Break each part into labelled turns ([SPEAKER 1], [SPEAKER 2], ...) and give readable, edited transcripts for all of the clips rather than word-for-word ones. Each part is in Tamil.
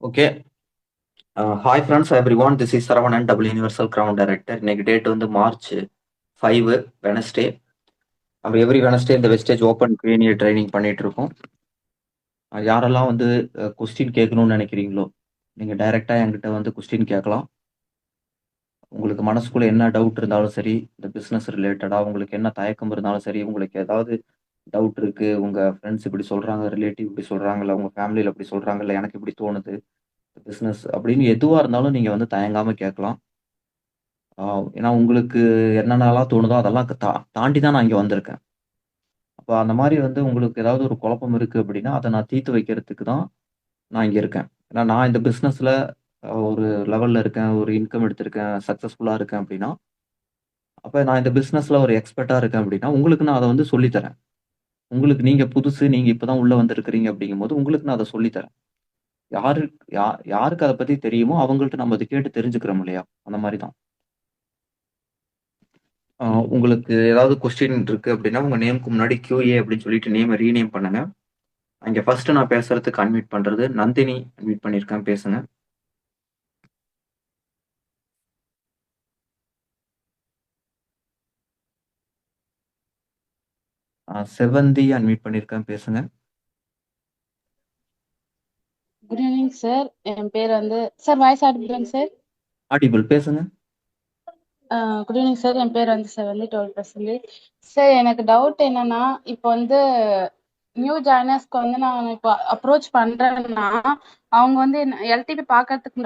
[SPEAKER 1] Okay. Hi friends, everyone. This is Saravanan, Double Universal Crown Director. இன்னைக்கு டேட் வந்து மார்ச் 5 வெனஸ்டே. நம்ம எவ்ரி வெனஸ்டே இந்த வெஸ்டேஜ் ஓப்பன் கிரீனியர் ட்ரைனிங் பண்ணிட்டு இருக்கோம். யாரெல்லாம் வந்து கொஸ்டின் கேட்கணும்னு நினைக்கிறீங்களோ நீங்கள் டைரெக்டாக என்கிட்ட வந்து கொஸ்டின் கேட்கலாம். உங்களுக்கு மனசுக்குள்ள என்ன டவுட் இருந்தாலும் சரி, இந்த பிஸ்னஸ் ரிலேட்டடாக உங்களுக்கு என்ன தயக்கம் இருந்தாலும் சரி, உங்களுக்கு ஏதாவது டவுட் இருக்கு, உங்க ஃப்ரெண்ட்ஸ் இப்படி சொல்றாங்க, ரிலேட்டிவ் இப்படி சொல்றாங்க, இல்லை உங்க ஃபேமிலியில் இப்படி சொல்றாங்க, இல்லை எனக்கு இப்படி தோணுது பிஸ்னஸ் அப்படின்னு எதுவாக இருந்தாலும் நீங்கள் வந்து தயங்காம கேட்கலாம். ஏன்னா உங்களுக்கு என்னென்னலாம் தோணுதோ அதெல்லாம் தாண்டி தான் நான் இங்க வந்திருக்கேன். அப்ப அந்த மாரி வந்து உங்களுக்கு ஏதாவது ஒரு குழப்பம் இருக்கு அப்படின்னா, அத நான் தீர்த்து வைக்கிறதுக்கு தான் நான் இங்க இருக்கேன். ஏன்னா நான் இந்த பிசினஸ்ல ஒரு லெவல்ல இருக்கேன். ஒரு இன்கம் எடுத்திருக்கேன். சக்சஸ்ஃபுல்லா இருக்கேன் அப்படின்னா, அப்ப நான் இந்த பிசினஸ்ல ஒரு எக்ஸ்பெர்ட்டா இருக்கேன் அப்படின்னா, உங்களுக்கு நான் அத வந்து சொல்லி தரேன். உங்களுக்கு நீங்க புதுசு, நீங்க இப்ப தான் உள்ள வந்திருக்கிறீங்க அப்படிங்கும்போது, உங்களுக்கு நான் அத சொல்லி தரேன். யாரு யா யாருக்கு அத பத்தி தெரியுமோ அவங்கள்ட்ட நம்ம அத கேட்டு தெரிஞ்சுக்கிறோம் இல்லையா? அந்த மாரி தான். ஆ உங்களுக்கு ஏதாவது கொஸ்டின் இருக்கு அப்படின்னா, உங்க நேம்க்கு முன்னாடி QA அப்படின்னு சொல்லிட்டு நேம ரீநேம் பண்ணுங்க. அங்க ஃபர்ஸ்ட் நான் பேசுறதுக்கு அன்மியூட் பண்றது நந்தினி அன்மியூட் பண்ணியிருக்கேன் பேசுங்க. செவந்தி அன்மியூட் பண்ணியிருக்கேன் பேசுங்க.
[SPEAKER 2] Good evening sir. என் பேர் வந்து சார் வாய்ஸ் ஆடிபிளாங்க சார்.
[SPEAKER 1] ஆடிபிள் பேசுங்க.
[SPEAKER 2] Good evening sir. என் பேர் வந்து சார் வந்து 12%. சார் எனக்கு டவுட் என்னன்னா, இப்போ வந்து நியூ ஜாயினர்ஸ்க்கு வந்து நான் இப்போ அப்ரோச் பண்றேன்னா, அவங்க வந்து எல்டிபி பார்க்கறதுக்கு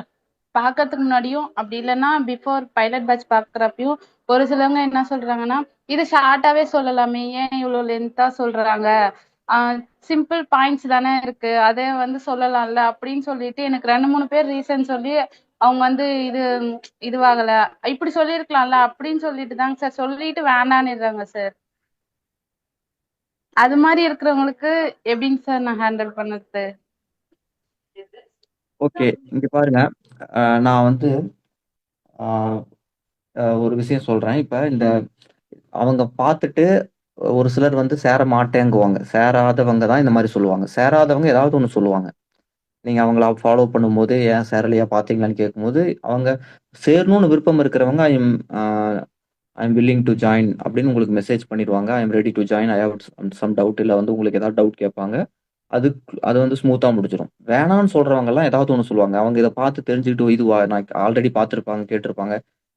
[SPEAKER 2] முன்னாடியும் அப்படி இல்லைன்னா பிஃபோர் பைலட் பேட்ச் பார்க்குறப்பையும் ஒரு சிலவங்க என்ன சொல்றாங்கன்னா, இது ஷார்ட்டாவே சொல்லலாமே, ஏன் இவ்வளோ லென்த்தா சொல்றாங்க, சிம்பிள் பாயிண்ட்ஸ் தானே இருக்கு, அதே வந்து சொல்லலாம்ல அப்படின்னு சொல்லிட்டு எனக்கு 2 3 பேர் ரீசன் சொல்லி அவங்க வந்து இதுவாகல, இப்படி சொல்லியிருக்கலாம்ல அப்படின்னு சொல்லிட்டு தாங்க சார் சொல்லிட்டு வேண்டான்னுறாங்க சார். அது மாதிரி இருக்கிறவங்களுக்கு எப்படிங்க சார் நான் ஹேண்டில் பண்ணது?
[SPEAKER 1] ஓகே. இங்க பாருங்க. நான் வந்து ஆ, ஒரு விஷயம் சொல்றேன். இப்ப இந்த அவங்க பார்த்துட்டு ஒரு சிலர் வந்து சேர மாட்டேங்குவாங்க. சேராதவங்க தான் இந்த மாரி சொல்லுவாங்க. சேராதவங்க ஏதாவது ஒண்ணு சொல்லுவாங்க. நீங்க அவங்கள ஃபாலோ பண்ணும்போது, "ஏன் சேரலையா பார்த்தீங்களான்னு?" கேட்கும்போது, அவங்க சேரணும்னு விருப்பம் இருக்கிறவங்க, I am willing to join அப்படின்னு உங்களுக்கு மெசேஜ் பண்ணிருவாங்க. I am ready to join. I have some doubt. இல்ல வந்து உங்களுக்கு ஏதாவது டவுட் கேட்பாங்க. அது வந்து ஸ்மூத்தா முடிஞ்சிரும். வேணான்னு சொல்றவங்கலாம் ஏதாவது ஒண்ணு சொல்லுவாங்க. அவங்க இத பார்த்து தெரிஞ்சுக்கிட்டு, "ஓ, இதுவா? நான் ஆல்ரெடி பார்த்துருப்பாங்க, கேட்டுருப்பாங்க.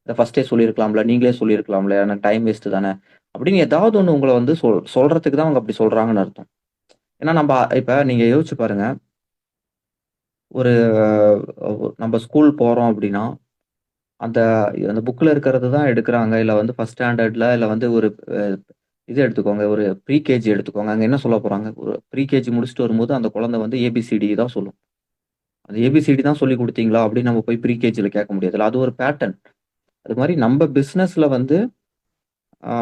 [SPEAKER 1] இத ஃபர்ஸ்ட்டே சொல்லியிருக்கலாம்ல. நீங்களே சொல்லியிருக்கலாம்ல. எனக்கு டைம் வேஸ்ட் தானே." அப்படின்னு ஏதாவது ஒண்ணு உங்கள வந்து சொல்றதுக்கு தான் அவங்க அப்படி சொல்றாங்கன்னு அர்த்தம். ஏன்னா இப்ப நீங்க யோசிச்சு பாருங்க. ஒரு நம்ம ஸ்கூல் போறோம் அப்படின்னா, அந்த அந்த புக்ல இருக்கிறது தான் எடுக்குறாங்க. இல்ல வந்து ஃபர்ஸ்ட் ஸ்டாண்டர்ட்ல இல்ல வந்து ஒரு அ இது எடுத்துக்கோங்க. ஒரு ப்ரீகேஜி எடுத்துக்கோங்க. அங்க என்ன சொல்லப் போறாங்க? ஒரு ப்ரீகேஜி முடிச்சுட்டு வரும்போது அந்த குழந்தை வந்து ஏபிசிடி தான் சொல்லும். அது ஏபிசிடி தான் சொல்லிக் குடுத்தீங்களா? அப்படின்னு நம்ம போய் ப்ரீகேஜில கேட்க முடியாதுல்ல. அது ஒரு பேட்டர்ன். அது மாரி நம்ப பிசினஸ்ல வந்து ஆ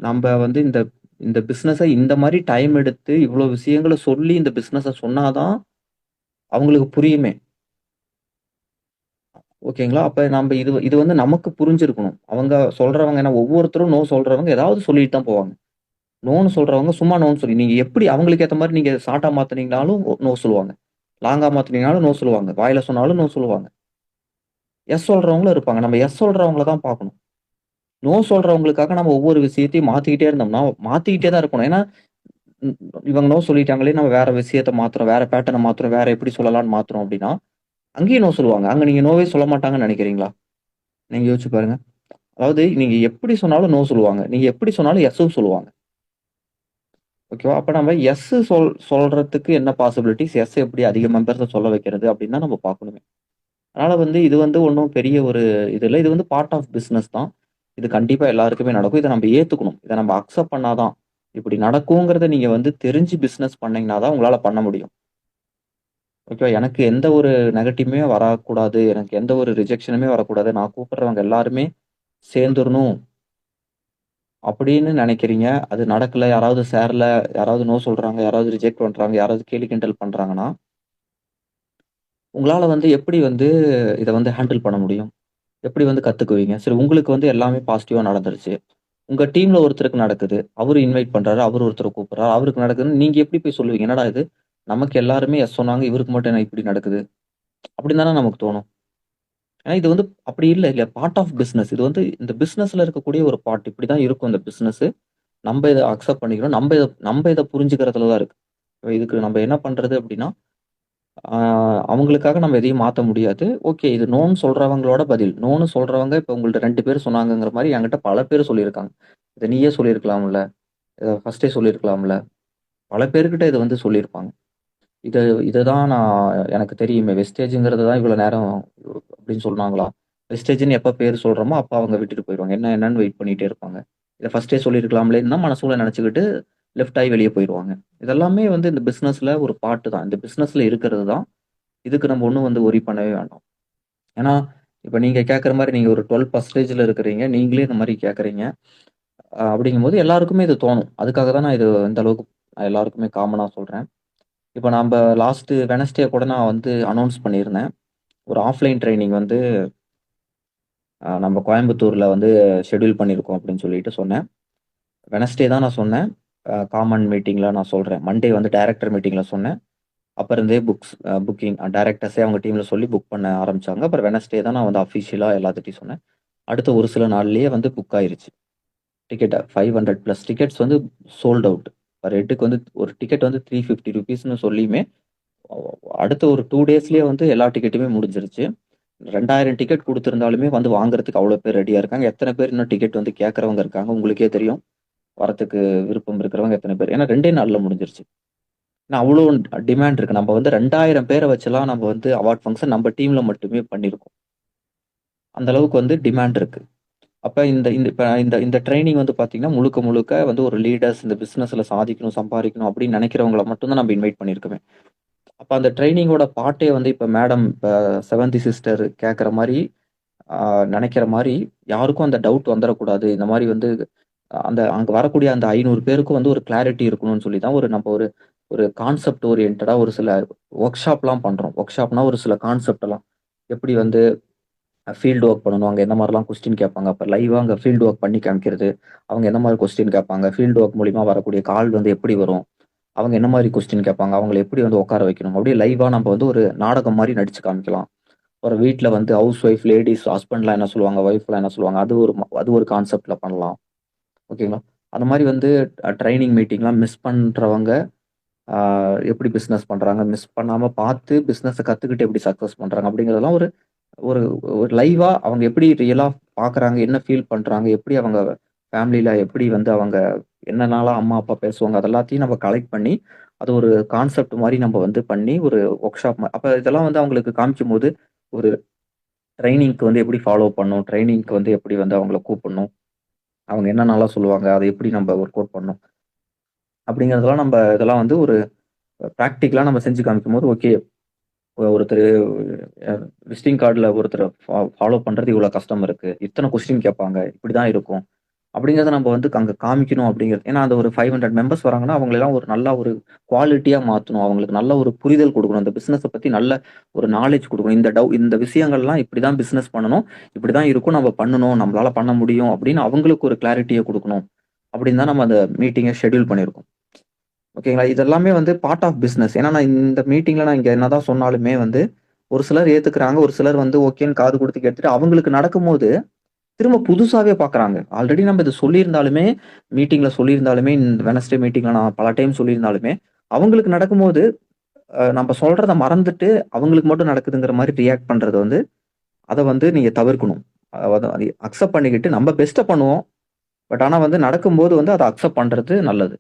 [SPEAKER 1] நம்ப வந்து இந்த இந்த பிசினஸ இந்த மாரி டைம் எடுத்து இவ்ளோ விஷயங்கள சொல்லி இந்த பிசினஸ சொன்னா தான் அவங்களுக்கு புரியுமே. ஓகேங்களா? அப்ப நம்ப இது இது வந்து நமக்கு புரிஞ்சிருக்கணும். அவங்க சொல்றவங்க ஏன்னா ஒவ்வொருத்தரும் நோ சொல்றவங்க ஏதாவது சொல்லிட்டு தான் போவாங்க. நோன்னு சொல்றவங்க சும்மா நோன்னு சொல்லி நீங்க எப்படி அவங்களுக்கு ஏத்த மாரி நீங்க ஷார்ட்டா மாத்துனீங்கனாலும் நோ சொல்லுவாங்க. லாங்கா மாத்துனீங்கனாலும் நோ சொல்லுவாங்க. வாயில சொன்னாலும் நோ சொல்லுவாங்க. எஸ் சொல்றவங்களும் இருப்பாங்க. நம்ம எஸ் சொல்றவங்கள தான் பார்க்கணும். நோ சொல்றவங்களுக்காக நம்ம ஒவ்வொரு விஷயத்தையும் மாத்திக்கிட்டே இருந்தோம்னா, மாத்திக்கிட்டே தான் இருக்கணும். ஏன்னா, ம் இவங்க நோ சொல்லிட்டாங்களே நம்ம வேற விஷயத்த மாத்துறோம், வேற பேட்டர்ன மாத்துறோம், வேற எப்படி சொல்லலாம்ன்னு மாத்துறோம் அப்படின்னா, அங்கேயும் நோ சொல்லுவாங்க. அங்க நீங்க நோவே சொல்ல மாட்டாங்கன்னு நெனைக்கிறீங்களா? நீங்க யோசிச்சு பாருங்க. அதாவது நீங்க எப்படி சொன்னாலும் நோ சொல்லுவாங்க. நீங்க எப்படி சொன்னாலும் எஸ்ஸும் சொல்லுவாங்க. ஓகேவா? அப்ப நம்ம எஸ் சொல்றதுக்கு என்ன பாசிபிலிட்டீஸ்? எஸ் எப்படி அதிக மெம்பர்ஸ சொல்ல வைக்கிறது அப்படின்னு தான் நம்ம பார்க்கணுமே. அதனால வந்து இது வந்து ஒண்ணும் பெரிய ஒரு இது இல்ல. இது வந்து பார்ட் ஆஃப் பிசினஸ் தான். இது கண்டிப்பா எல்லாருக்குமே நடக்கும். இத நம்ம ஏத்துக்கணும். இத நம்ம அக்செப்ட் பண்ணா தான். இப்படி நடக்குங்கிறத நீங்க வந்து தெரிஞ்சு பிசினஸ் பண்ணீங்கன்னா தான் உங்களால பண்ண முடியும். ஓகேவா? எனக்கு எந்த ஒரு நெகட்டிவ்மே வரக்கூடாது. எனக்கு எந்த ஒரு ரிஜெக்ஷனுமே வரக்கூடாது. நான் கூப்பிடுறவங்க எல்லாருமே சேர்ந்துரணும் அப்படின்னு நெனைக்கிறீங்க. அது நடக்கல, யாராவது சேரல, யாராவது நோ சொல்றாங்க, யாராவது ரிஜெக்ட் பண்றாங்க, யாராவது கேலி கிண்டல் பண்றாங்கன்னா, உங்களால வந்து எப்படி வந்து இத வந்து ஹேண்டில் பண்ண முடியும்? எப்படி வந்து கத்துக்குவீங்க? சரி உங்களுக்கு வந்து எல்லாமே பாசிட்டிவா நடந்துருச்சு. உங்க டீம்ல ஒருத்தருக்கு நடக்குது. அவரு இன்வைட் பண்றாரு. அவரு ஒருத்தர கூப்பிடுறாரு. அவருக்கு நடக்குதுன்னு நீங்க எப்படி போய் சொல்லுவீங்க? என்னடா இது? நமக்கு எல்லாருமே எஸ் சொன்னாங்க. இவருக்கு மட்டும் என்ன இப்படி நடக்குது? அப்படின்னு தானே நமக்கு தோணும். ஏன்னா இது வந்து அப்படி இல்ல இல்லையா, பார்ட் ஆஃப் பிசினஸ். இது வந்து இந்த பிசினஸ்ல இருக்கக்கூடிய ஒரு பார்ட். இப்படிதான் இருக்கும் இந்த பிசினஸ். நம்ம இதை அக்செப்ட் பண்ணிக்கிறோம். நம்ம இதை புரிஞ்சுக்கிறதுல தான் இருக்கு. இப்ப இதுக்கு நம்ம என்ன பண்றது அப்படின்னா, அவங்களுக்காக நம்ம எதையும் மாத்த முடியாது. ஓகே, இது நோன்னு சொல்றவங்களோட பதில். நோன்னு சொல்றவங்க இப்ப உங்கள்ட்ட 2 பேர் சொன்னாங்கங்கிற மாரி என்கிட்ட பல பேர் சொல்லியிருக்காங்க. இத நீயே சொல்லியிருக்கலாம்ல. இத ஃபர்ஸ்ட்டே சொல்லியிருக்கலாம்ல. பல பேர்கிட்ட இத வந்து சொல்லியிருப்பாங்க. இத இததான் எனக்கு தெரியுமே. வெஸ்டேஜ்ங்கிறது தான் இவ்வளோ நேரம் அப்படின்னு சொன்னாங்களா? வெஸ்டேஜ்ன்னு எப்ப பேர் சொல்றோமோ, அப்ப அவங்க விட்டுட்டு போயிருவாங்க. என்னன்னு வெயிட் பண்ணிட்டே இருப்பாங்க. இத ஃபர்ஸ்ட்டே சொல்லியிருக்கலாம்லேன்னு தான் மனசுக்குள்ள நெனச்சுக்கிட்டு லெஃப்ட் ஆயி வெளிய போயிருவாங்க. இதெல்லாமே வந்து இந்த பிசினஸ்ல ஒரு பார்ட் தான். இந்த பிசினஸ்ல இருக்கிறது தான். இதுக்கு நம்ம ஒண்ணும் வந்து ஒரி பண்ணவே வேண்டாம். ஏன்னா, இப்ப நீங்க கேட்கற மாரி நீங்க ஒரு 12% இருக்கிறீங்க. நீங்களே இந்த மாரி கேட்கறீங்க. அப்படிங்கும்போது எல்லாருக்குமே இது தோணும். அதுக்காக தான் நான் இது இந்த அளவுக்கு எல்லாருக்குமே காமனா சொல்றேன். இப்ப நம்ப லாஸ்ட் வெட்னஸ்டே கூட நான் வந்து அனௌன்ஸ் பண்ணியிருந்தேன். ஒரு ஆஃப்லைன் ட்ரெய்னிங் வந்து நம்ம கோயம்புத்தூர்ல வந்து ஷெட்யூல் பண்ணியிருக்கோம் அப்படின்னு சொல்லிட்டு சொன்னேன். வெட்னஸ்டே தான் நான் சொன்னேன். காமன் மீட்டிங்ல நான் சொல்றேன். மண்டே வந்து டைரக்டர் மீட்டிங்ல சொன்னேன். அப்ப இருந்தே புக்கிங் டைரக்டர்ஸே அவங்க டீம்ல சொல்லி புக் பண்ண ஆரம்பிச்சாங்க. அப்புறம் வெட்னஸ்டே தான் நான் வந்து அஃபிஷியலா எல்லாத்துட்டயும் சொன்னேன். அடுத்த ஒரு சில நாள்லயே வந்து புக் ஆயிருச்சு. டிக்கெட்ட 500 பிளஸ் டிக்கெட்ஸ் வந்து சோல்ட் அவுட். பர் ஹெட்டுக்கு வந்து ஒரு டிக்கெட் வந்து ₹350ன்னு சொல்லியுமே, அடுத்த ஒரு 2 டேஸ்லயே வந்து எல்லா டிக்கெட்டுமே முடிஞ்சிருச்சு. 2000 டிக்கெட் குடுத்திருந்தாலுமே வந்து வாங்குறதுக்கு அவ்வளோ பேர் ரெடியா இருக்காங்க. எத்தன பேர் இன்னும் டிக்கெட் வந்து கேட்கறவங்க இருக்காங்க. உங்களுக்கே தெரியும். வரத்துக்கு விருப்பம் இருக்கிறவங்க எத்தன பேர். ஏன்னா 2டே நாள்ல முடிஞ்சிருச்சு. ஏன்னா அவ்வளோ டிமாண்ட் இருக்கு. நம்ம வந்து 2000 பேர வச்சுலாம் நம்ம வந்து அவார்ட் ஃபங்ஷன் நம்ம டீம்ல மட்டுமே பண்ணியிருக்கோம். அந்த அளவுக்கு வந்து டிமாண்ட் இருக்கு. அப்ப இந்த இந்த இப்ப இந்த இந்த ட்ரெய்னிங் வந்து பார்த்தீங்கன்னா, முழுக்க முழுக்க வந்து ஒரு லீடர்ஸ் இந்த பிசினஸ்ல சாதிக்கணும், சம்பாரிக்கணும் அப்படின்னு நெனைக்கிறவங்கள மட்டும் தான் நம்ம இன்வைட் பண்ணியிருக்கோமே. அப்ப அந்த ட்ரெய்னிங்கோட பார்ட்டே வந்து இப்ப மேடம் இப்ப செவந்தி சிஸ்டர் கேட்கற மாரி, ஆ நெனைக்கிற மாரி யாருக்கும் அந்த டவுட் வந்துறக்கூடாது. இந்த மாரி வந்து அந்த அங்க வரக்கூடிய அந்த 500 பேருக்கும் வந்து ஒரு கிளாரிட்டி இருக்கணும்னு சொல்லி தான் நம்ம ஒரு ஒரு கான்செப்ட் ஓரியன்டடா ஒரு சில வொர்க் ஷாப்லாம் பண்றோம். வொர்க் ஷாப்னா ஒரு சில கான்செப்ட் எல்லாம் எப்படி வந்து ஃபீல்ட் ஒர்க் பண்ணணும். அங்க என்ன மாரிலாம் கொஸ்டின் கேட்பாங்க. அப்ப லைவா அங்க ஃபீல்ட் ஒர்க் பண்ணி காமிக்கிறது. அவங்க என்ன மாரி கொஸ்டின் கேட்பாங்க. ஃபீல்ட் ஒர்க் மூலியமா வரக்கூடிய கால் வந்து எப்படி வரும். அவங்க என்ன மாரி கொஸ்டின் கேட்பாங்க. அவங்கள எப்படி வந்து உட்கார வைக்கணும். அப்படியே லைவா நம்ம வந்து ஒரு நாடகம் மாரி நடிச்சு காமிக்கலாம். ஒரு வீட்ல வந்து ஹவுஸ் ஒய்ஃப் லேடீஸ் ஹஸ்பண்ட்லாம் என்ன சொல்லுவாங்க, ஒய்ஃப்லாம் என்ன சொல்லுவாங்க. அது ஒரு கான்செப்ட்ல பண்ணலாம். ஓகேங்களா? அந்த மாரி வந்து ட்ரெய்னிங் மீட்டிங்லாம் மிஸ் பண்றவங்க, ஆ எப்படி பிசினஸ் பண்றாங்க, மிஸ் பண்ணாம பார்த்து பிசினஸ கத்துக்கிட்டு எப்படி சக்சஸ் பண்றாங்க அப்படிங்கிறதெல்லாம் ஒரு ஒரு ஒரு லைவா அவங்க எப்படி ரியலா பார்க்குறாங்க, என்ன ஃபீல் பண்றாங்க, எப்படி அவங்க ஃபேமிலில எப்படி வந்து அவங்க என்னென்னலாம் அம்மா, அப்பா பேசுவாங்க, அது எல்லாத்தையும் நம்ம கலெக்ட் பண்ணி, அது ஒரு கான்செப்ட் மாரி நம்ம வந்து பண்ணி ஒரு வொர்க் ஷாப் அப்ப இதெல்லாம் வந்து அவங்களுக்கு காமிக்கும்போது, ஒரு ட்ரெய்னிங்க்கு வந்து எப்படி ஃபாலோ பண்ணணும், ட்ரெய்னிங்க்கு வந்து எப்படி வந்து அவங்கள கூப்பிடணும், அவங்க என்னென்னலாம் சொல்லுவாங்க, அத எப்படி நம்ம ஒர்க் அவுட் பண்ணணும், அப்படிங்கிறதெல்லாம் இதெல்லாம் வந்து ஒரு பிராக்டிகலா நம்ம செஞ்சு காமிக்கும்போது, ஓகே, ஒருத்தரு விசிட்டிங் கார்டுல ஒருத்தர ஃபாலோ பண்றது இவ்வளோ கஷ்டம் இருக்கு. இத்தன கொஸ்டின் கேட்பாங்க. இப்படிதான் இருக்கும். அப்படிங்கிறத நம்ம வந்து அங்க காமிக்கணும் அப்படிங்கிறது. ஏன்னா அந்த ஒரு 500 மெம்பர்ஸ் வராங்கன்னா, அவங்களெல்லாம் ஒரு நல்ல ஒரு குவாலிட்டியா மாத்தணும். அவங்களுக்கு நல்ல ஒரு புரிதல் குடுக்கணும். இந்த பிசினஸ பத்தி நல்ல ஒரு நாலேட்ஜ் குடுக்கணும். இந்த விஷயங்கள்லாம் இப்படிதான் பிசினஸ் பண்ணணும். இப்படிதான் இருக்கும். நம்ம பண்ணணும். நம்மளால பண்ண முடியும் அப்படின்னு அவங்களுக்கு ஒரு கிளாரிட்டிய குடுக்கணும். அப்படின்னு தான் நம்ம அந்த மீட்டிங்க ஷெட்யூல் பண்ணியிருக்கோம். ஓகேங்களா? இதெல்லாமே வந்து பார்ட் ஆஃப் பிசினஸ். ஏன்னா நான் இந்த மீட்டிங்ல நான் இங்க என்னதான் சொன்னாலுமே வந்து, ஒரு சிலர் ஏத்துக்கிறாங்க. ஒரு சிலர் வந்து ஓகேன்னு காது குடுத்து கேட்டுட்டு அவங்களுக்கு நடக்கும்போது, திரும்ப புதுசாவே பார்க்குறாங்க. ஆல்ரெடி நம்ம இத சொல்லியிருந்தாலுமே, மீட்டிங்ல சொல்லியிருந்தாலுமே, இந்த வெட்னஸ்டே மீட்டிங்ல நான் பல டைம் சொல்லியிருந்தாலுமே, அவங்களுக்கு நடக்கும்போது, நம்ப சொல்றத மறந்துட்டு, அவங்களுக்கு மட்டும் நடக்குதுங்கிற மாரி ரியாக்ட் பண்றது வந்து, அத வந்து நீங்க தவிர்க்கணும். அத அக்செப்ட் பண்ணிக்கிட்டு நம்ம பெஸ்ட்ட பண்ணுவோம். பட் ஆனா வந்து நடக்கும்போது வந்து அத அக்செப்ட் பண்றது நல்லது.